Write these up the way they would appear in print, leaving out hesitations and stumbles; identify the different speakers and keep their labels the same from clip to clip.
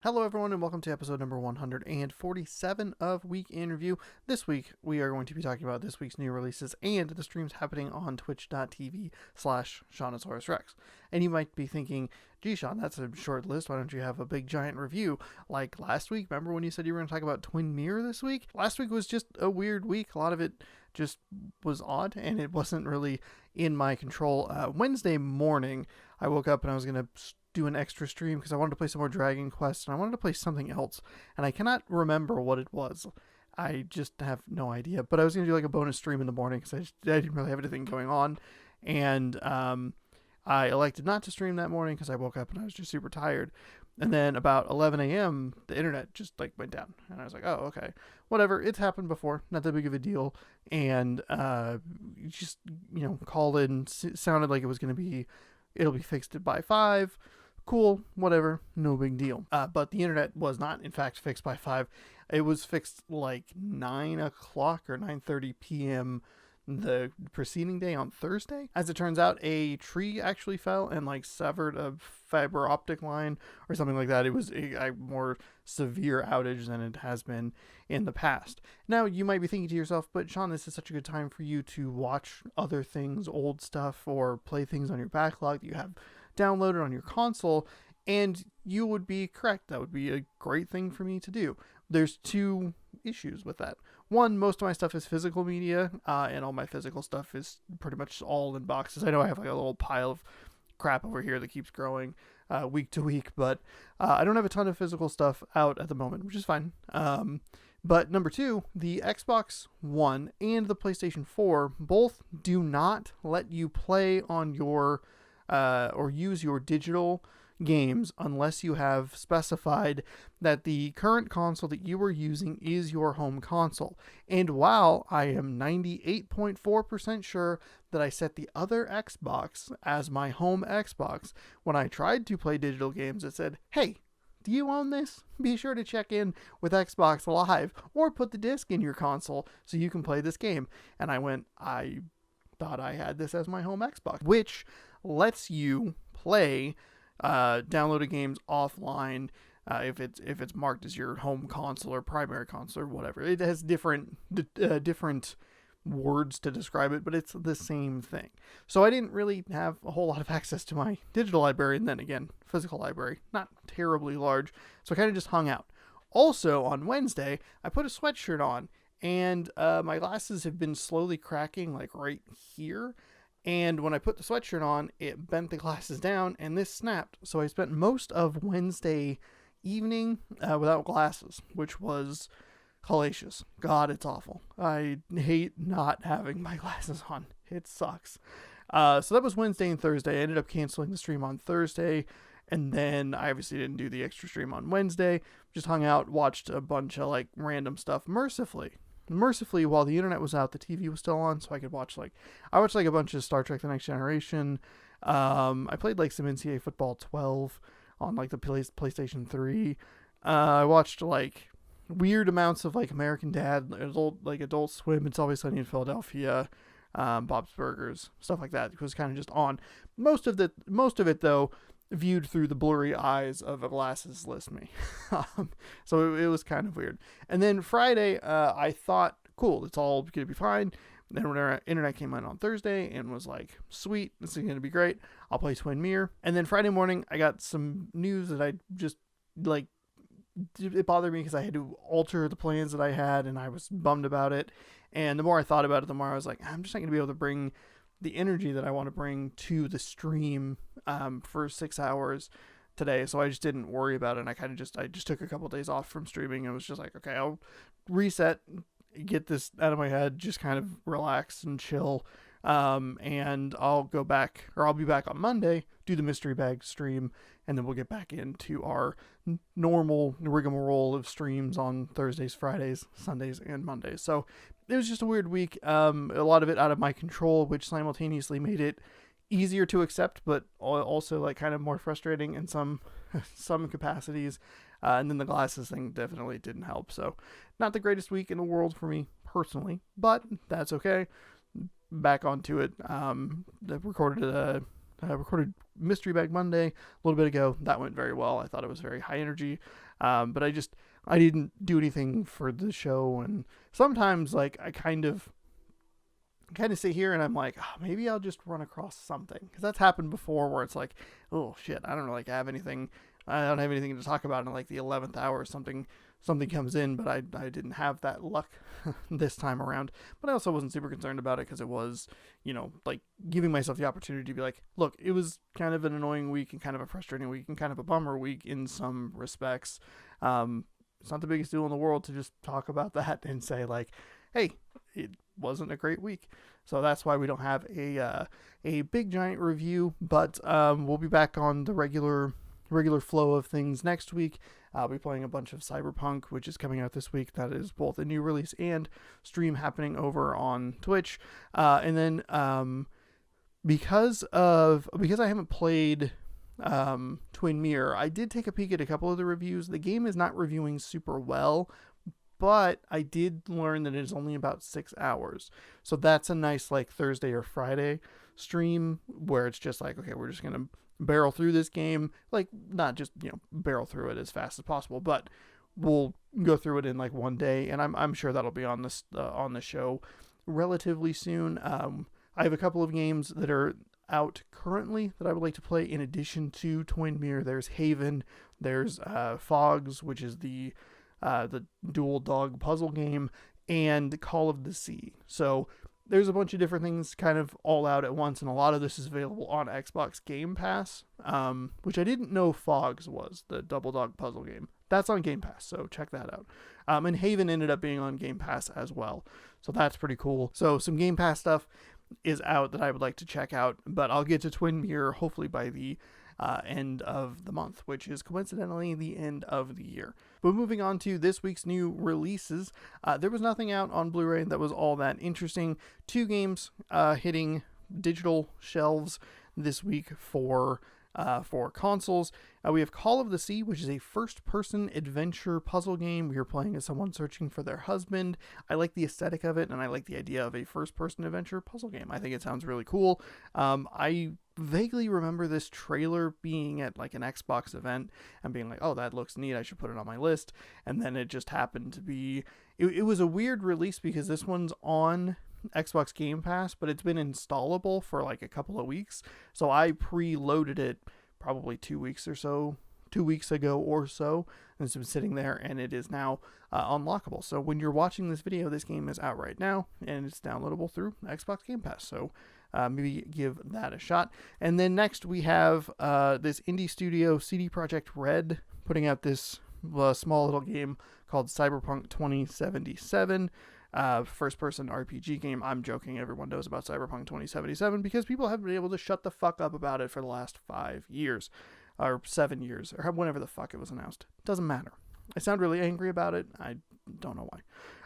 Speaker 1: Hello, everyone, and welcome to episode number 147 of Week in Review. This week, we are going to be talking about this week's new releases and the streams happening on twitch.tv/SeanOsaurusRex. And you might be thinking, gee, Sean, that's a short list. Why don't you have a big, giant review like last week? Remember when you said you were going to talk about Twin Mirror this week? Last week was just a weird week. A lot of it just was odd, and it wasn't really in my control. Wednesday morning, I woke up and I was going to do an extra stream because I wanted to play some more Dragon Quest and I wanted to play something else, and I cannot remember what it was. I just have no idea, but I was going to do like a bonus stream in the morning because I didn't really have anything going on, and I elected not to stream that morning because I woke up and I was just super tired. And then about 11 a.m., the internet just like went down, and I was like, "Oh, okay, whatever. It's happened before. Not that big of a deal." And just called in. Sounded like it was going to be, it'll be fixed by 5. Cool, whatever, no big deal. But the internet was not, in fact, fixed by 5. It was fixed like 9 o'clock or 9:30 p.m. the preceding day on Thursday. As it turns out, a tree actually fell and like severed a fiber optic line or something like that. It was a more severe outage than it has been in the past. Now, you might be thinking to yourself, but Sean, this is such a good time for you to watch other things, old stuff, or play things on your backlog that you have downloaded on your console, and you would be correct. That would be a great thing for me to do. There's 2 issues with that. One, most of my stuff is physical media, and all my physical stuff is pretty much all in boxes. I know I have like a little pile of crap over here that keeps growing week to week, but I don't have a ton of physical stuff out at the moment, which is fine. But number 2, the Xbox One and the PlayStation 4 both do not let you play on your or use your digital games unless you have specified that the current console that you are using is your home console. And while I am 98.4% sure that I set the other Xbox as my home Xbox, when I tried to play digital games, it said, "Hey, do you own this? Be sure to check in with Xbox Live or put the disc in your console so you can play this game." And I thought I had this as my home Xbox, which lets you play downloaded games offline if it's marked as your home console or primary console or whatever. It has different words to describe it, but it's the same thing. So I didn't really have a whole lot of access to my digital library, and then again, physical library, not terribly large, so I kind of just hung out. Also, on Wednesday, I put a sweatshirt on, and my glasses have been slowly cracking, like right here. And when I put the sweatshirt on, it bent the glasses down, and this snapped. So I spent most of Wednesday evening without glasses, which was hellacious. God, it's awful. I hate not having my glasses on. It sucks. So that was Wednesday and Thursday. I ended up canceling the stream on Thursday, and then I obviously didn't do the extra stream on Wednesday. Just hung out, watched a bunch of like random stuff mercifully, while the internet was out, the TV was still on, so I could watch I watched like a bunch of Star Trek: The Next Generation. I played like some NCAA Football 12 on like the PlayStation 3. I watched like weird amounts of like American Dad, Adult Swim, It's Always Sunny in Philadelphia, Bob's Burgers, stuff like that. It was kind of just on. Most of it though, viewed through the blurry eyes of a glasses-less me. So it was kind of weird. And then Friday, I thought, cool, it's all going to be fine. Then when our internet came in on Thursday and was like, sweet, this is going to be great. I'll play Twin Mirror. And then Friday morning, I got some news that I just, like, it bothered me because I had to alter the plans that I had, and I was bummed about it. And the more I thought about it, the more I was like, I'm just not going to be able to bring the energy that I want to bring to the stream for 6 hours today, so I just didn't worry about it. And I just took a couple of days off from streaming and was just like, okay, I'll reset, get this out of my head, just kind of relax and chill, and I'll be back on Monday, do the mystery bag stream, and then we'll get back into our normal rigmarole of streams on Thursdays, Fridays, Sundays, and Mondays. So it was just a weird week. A lot of it out of my control, which simultaneously made it easier to accept, but also like kind of more frustrating in some capacities. And then the glasses thing definitely didn't help. So not the greatest week in the world for me personally, but that's okay. Back onto it. I recorded recorded Mystery Bag Monday a little bit ago. That went very well. I thought it was very high energy, but I didn't do anything for the show. And sometimes like I kind of sit here and I'm like, oh, maybe I'll just run across something, because that's happened before where it's like, oh shit, I don't really have anything. I don't have anything to talk about in like the 11th hour. Something comes in, but I didn't have that luck this time around. But I also wasn't super concerned about it, because it was, like giving myself the opportunity to be like, look, it was kind of an annoying week and kind of a frustrating week and kind of a bummer week in some respects. It's not the biggest deal in the world to just talk about that and say like, hey, it wasn't a great week. So that's why we don't have a big giant review, but we'll be back on the regular flow of things next week. I'll be playing a bunch of Cyberpunk, which is coming out this week. That is both a new release and stream happening over on Twitch. And then because I haven't played Twin Mirror, I did take a peek at a couple of the reviews. The game is not reviewing super well, but I did learn that it is only about 6 hours. So that's a nice like Thursday or Friday stream where it's just like, okay, we're just going to barrel through this game, like not just, barrel through it as fast as possible, but we'll go through it in like one day. And I'm sure that'll be on the show relatively soon. I have a couple of games that are out currently that I would like to play in addition to Twin Mirror. There's Haven, there's Fogs, which is the dual dog puzzle game, and Call of the Sea. So there's a bunch of different things kind of all out at once, and a lot of this is available on Xbox Game Pass, which I didn't know Fogs was, the double dog puzzle game. That's on Game Pass, so check that out. And Haven ended up being on Game Pass as well, so that's pretty cool. So some Game Pass stuff is out that I would like to check out, but I'll get to Twin Mirror hopefully by the end of the month, which is coincidentally the end of the year. But moving on to this week's new releases, there was nothing out on Blu-ray that was all that interesting. 2 games hitting digital shelves this week for consoles. We have Call of the Sea, which is a first-person adventure puzzle game. We are playing as someone searching for their husband. I like the aesthetic of it, and I like the idea of a first-person adventure puzzle game. I think it sounds really cool. I vaguely remember this trailer being at like an Xbox event and being like, oh, that looks neat, I should put it on my list. And then it just happened to be, it was a weird release because this one's on Xbox Game Pass, but it's been installable for like a couple of weeks. So I preloaded it probably 2 weeks ago or so, and it's been sitting there, and it is now unlockable. So when you're watching this video, this game is out right now, and it's downloadable through Xbox Game Pass. So maybe give that a shot. And then next we have this indie studio, CD Projekt Red, putting out this small little game called Cyberpunk 2077. First-person RPG game. I'm joking. Everyone knows about Cyberpunk 2077 because people have been able to shut the fuck up about it for the last 5 years, or 7 years, or whenever the fuck it was announced. Doesn't matter. I sound really angry about it. I don't know why.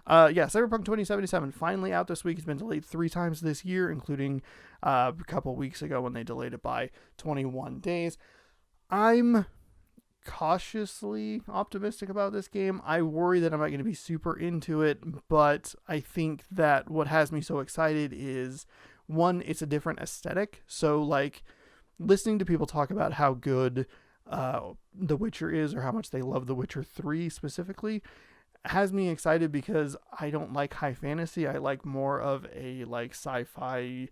Speaker 1: Cyberpunk 2077 finally out this week. It's been delayed 3 times this year, including a couple weeks ago when they delayed it by 21 days. I'm cautiously optimistic about this game. I worry that I'm not going to be super into it, but I think that what has me so excited is, one, it's a different aesthetic. So like listening to people talk about how good The Witcher is, or how much they love The Witcher 3 specifically, has me excited because I don't like high fantasy. I like more of a like sci-fi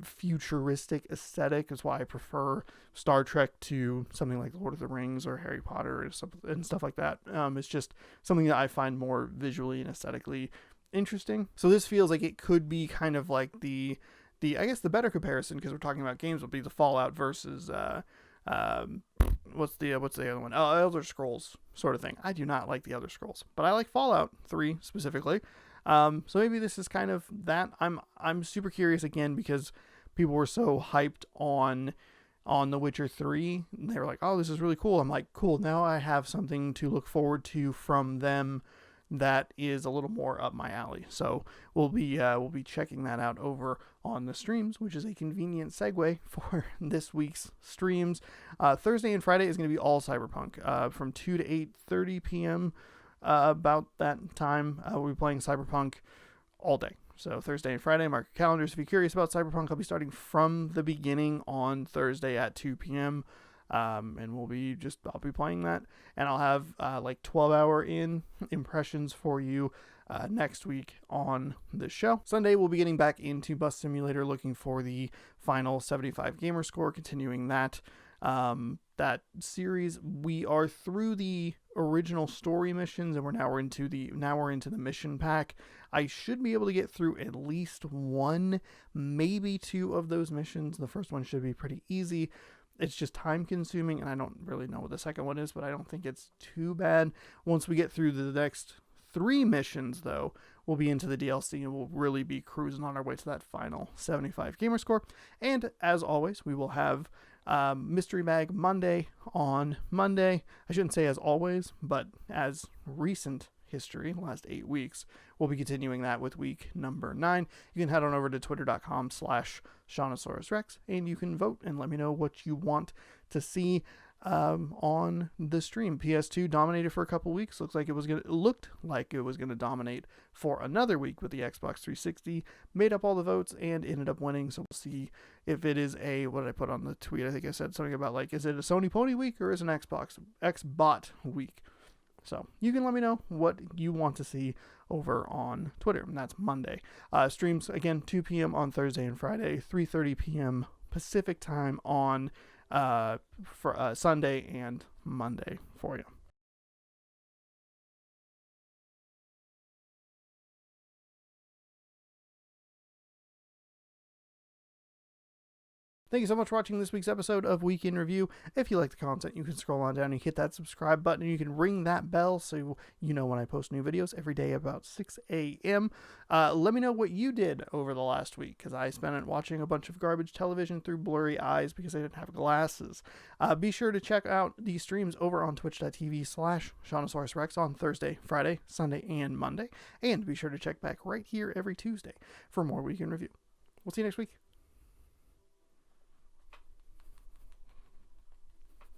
Speaker 1: futuristic aesthetic. Is why I prefer Star Trek to something like Lord of the Rings or Harry Potter and stuff like that. It's just something that I find more visually and aesthetically interesting. So this feels like it could be kind of like the I guess the better comparison, because we're talking about games, would be the Fallout versus what's the other one? Oh, Elder Scrolls sort of thing. I do not like the Elder Scrolls, but I like Fallout 3 specifically. So maybe this is kind of that. I'm super curious again because people were so hyped on The Witcher 3. They were like, "Oh, this is really cool." I'm like, "Cool, now I have something to look forward to from them that is a little more up my alley." So we'll be checking that out over on the streams, which is a convenient segue for this week's streams. Thursday and Friday is going to be all Cyberpunk from 2 to 8:30 p.m. About that time. We'll be playing Cyberpunk all day. So Thursday and Friday, mark your calendars. If you're curious about Cyberpunk, I'll be starting from the beginning on Thursday at 2 p.m. And I'll be playing that, and I'll have 12-hour impressions for you next week on the show. Sunday, we'll be getting back into Bus Simulator, looking for the final 75 gamer score, continuing that series. We are through the original story missions, and we're into the mission pack. I should be able to get through at least one, maybe two of those missions. The first one should be pretty easy. It's just time consuming, and I don't really know what the second one is, but I don't think it's too bad. Once we get through the next 3 missions, though, we'll be into the DLC, and we'll really be cruising on our way to that final 75 gamer score. And as always, we will have Mystery Bag Monday on Monday. I shouldn't say as always, but as recent history, last 8 weeks, we'll be continuing that with week number 9. You can head on over to twitter.com/Shawnosaurus Rex, and you can vote and let me know what you want to see on the stream. PS2 dominated for a couple weeks. Looked like it was gonna dominate for another week with the Xbox 360. Made up all the votes and ended up winning. So we'll see if it is what did I put on the tweet? I think I said something about is it a Sony Pony week or is it an Xbot week? So you can let me know what you want to see over on Twitter, and that's Monday. Streams again 2 p.m. on Thursday and Friday, 3:30 p.m. Pacific time on for Sunday and Monday for you. Thank you so much for watching this week's episode of Week in Review. If you like the content, you can scroll on down and hit that subscribe button, and you can ring that bell so you know when I post new videos every day about 6 a.m. Let me know what you did over the last week, because I spent it watching a bunch of garbage television through blurry eyes because I didn't have glasses. Be sure to check out the streams over on twitch.tv/ShawnosaurusRex on Thursday, Friday, Sunday, and Monday. And be sure to check back right here every Tuesday for more Week in Review. We'll see you next week.